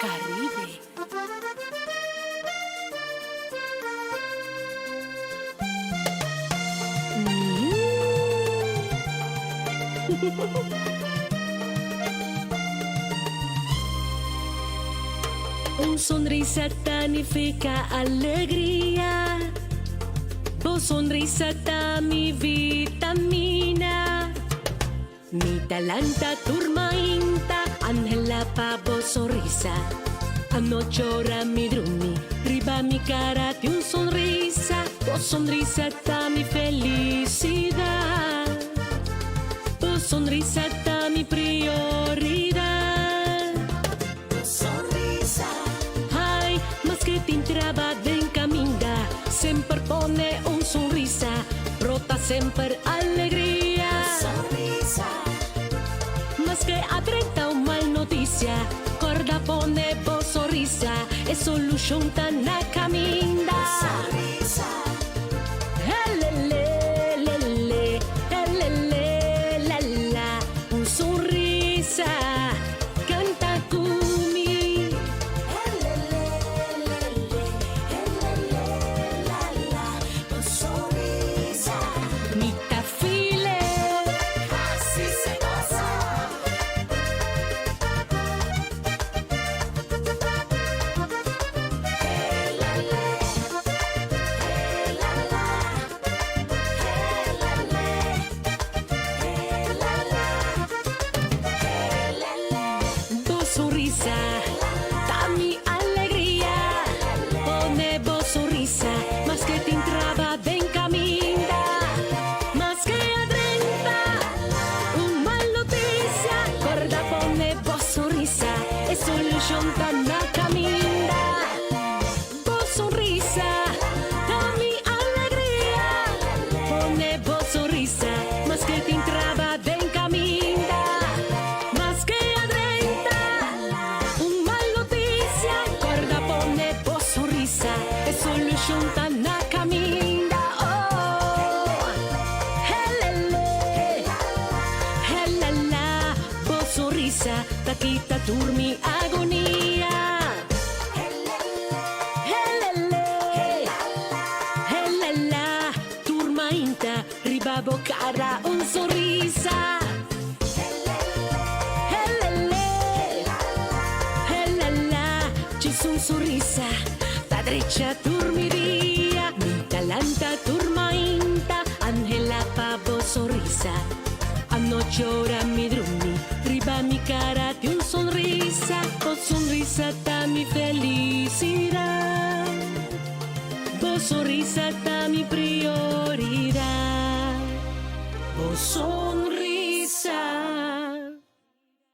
Caribe. Un sonrisa significa alegría. Tu sonrisa da mi vitamina. Mi talanta turmainta, Angela pavo sorrisa. No llora mi drumi, riba mi cara de un sonrisa. Tu sonrisa da mi felicidad. Tu sonrisa da mi prioridad. Tu sonrisa, Ay, mas que te entraba en caminda, sempre pone un sonrisa, brota sempre alegría. sonrisa, Mas que a 30 un mal noticia, corda pone vos sonrisa, e solution na caminda. sonrisa, Elele, lele, elele, la la, un sonrisa, canta cumi. tu sonrisa, Mi file. así se goza. Tu sonrisa, da mi alegría. Pone vos sonrisa, más que te entraba en caminda. Más que a 30, un mal noticia. Corda pone vos sonrisa, es solución tan na caminda. Vos sonrisa, da mi alegría. Pone vos sonrisa, más que te entraba en caminda. Más que a 30, un mal noticia. Corda pone vos sonrisa, es solución tan na caminda. Oh, helele, helala, vos sonrisa, taquita turmi agonía. Helele, helala, turmainta, ribabo cara un sonrisa. Helele, helala, ci son sonrisa, ta derecha turmiría. Mi talanta turmainta, Angela pavo sonrisa. No llora mi drumi, riba mi cara de un sonrisa. Vos sonrisa da mi felicidad. Vos sonrisa da mi prioridad. Vos sonrisa